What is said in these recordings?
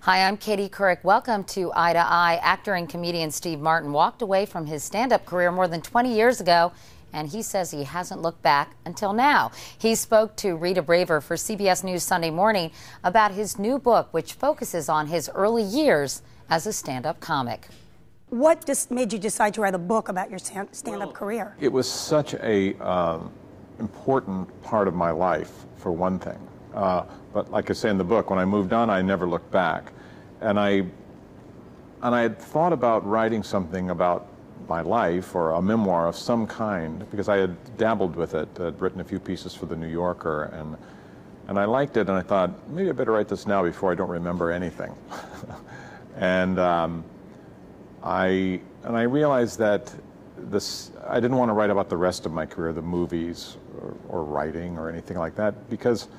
Hi, I'm Katie Couric. Welcome to Eye to Eye. Actor and comedian Steve Martin walked away from his stand-up career more than 20 years ago, and he says he hasn't looked back until now. He spoke to Rita Braver for CBS News Sunday Morning about his new book, which focuses on his early years as a stand-up comic. What just made you decide to write a book about your stand-up career? It was such a important part of my life, for one thing. But like I say in the book, when I moved on, I never looked back. And I had thought about writing something about my life or a memoir of some kind, because I had dabbled with it. I'd written a few pieces for the New Yorker, and I liked it, and I thought, maybe I better write this now before I don't remember anything. And I realized that I didn't want to write about the rest of my career, the movies or writing or anything like that, because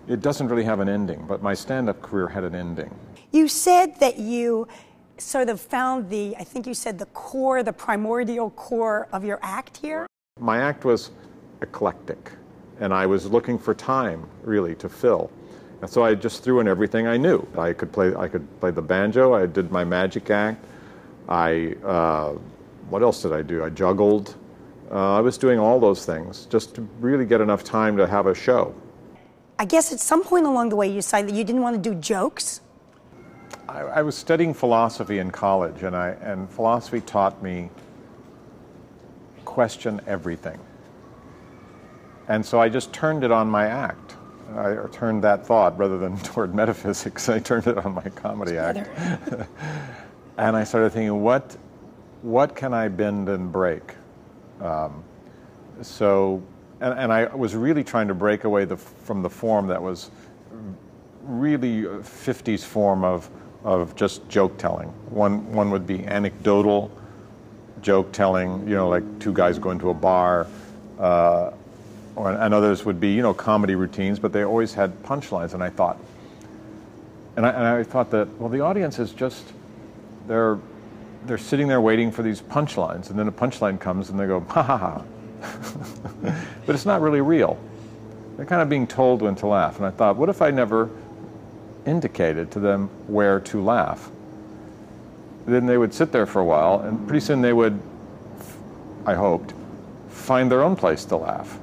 it doesn't really have an ending, but my stand-up career had an ending. You said that you sort of found I think you said the core, the primordial core of your act here? My act was eclectic, and I was looking for time, really, to fill. And so I just threw in everything I knew. I could play the banjo, I did my magic act, what else did I do? I juggled. I was doing all those things just to really get enough time to have a show. I guess at some point along the way you decided that you didn't want to do jokes? I was studying philosophy in college, and philosophy taught me question everything. And so I just turned it on my act. I turned that thought, rather than toward metaphysics, I turned it on my comedy act. And I started thinking, what can I bend and break? And I was really trying to break away from the form that was really 50s form of just joke telling. One would be anecdotal joke telling, like two guys go into a bar, and others would be, comedy routines, but they always had punchlines. And I thought that, well, the audience is just, they're sitting there waiting for these punchlines, and then a punchline comes and they go, ha ha ha. But it's not really real. They're kind of being told when to laugh. And I thought, what if I never indicated to them where to laugh? Then they would sit there for a while, and pretty soon they would, I hoped, find their own place to laugh.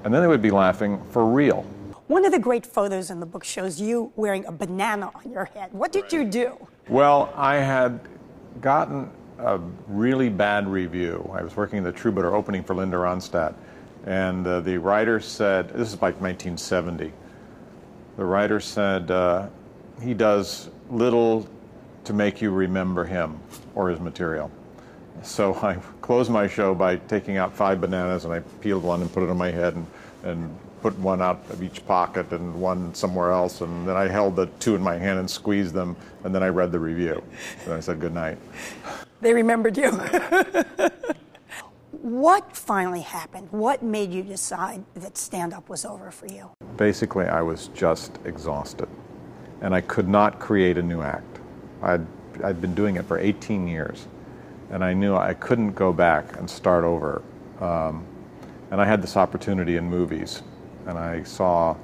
And then they would be laughing for real. One of the great photos in the book shows you wearing a banana on your head. What did you do? Well, I had gotten a really bad review. I was working in the Troubadour opening for Linda Ronstadt, and the writer said, this is like 1970, the writer said, he does little to make you remember him or his material. So I closed my show by taking out 5 bananas, and I peeled one and put it on my head and put one out of each pocket and one somewhere else, and then I held the 2 in my hand and squeezed them, and then I read the review. And I said good night. They remembered you. What finally happened? What made you decide that stand-up was over for you? Basically, I was just exhausted, and I could not create a new act. I'd been doing it for 18 years, and I knew I couldn't go back and start over. And I had this opportunity in movies, and I saw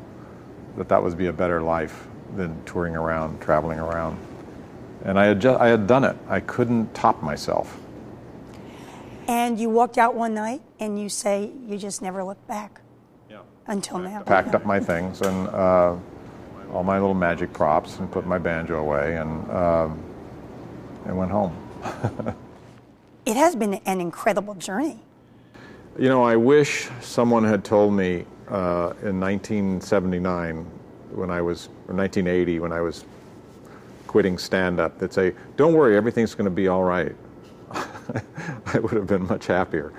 that would be a better life than touring around, traveling around. And I had done it. I couldn't top myself. And you walked out one night and you say you just never looked back. Yeah. Until now. Packed up my things and all my little magic props and put my banjo away and went home. It has been an incredible journey. I wish someone had told me in 1979 or 1980 when I was quitting stand-up, they'd say, don't worry, everything's going to be all right. I would have been much happier.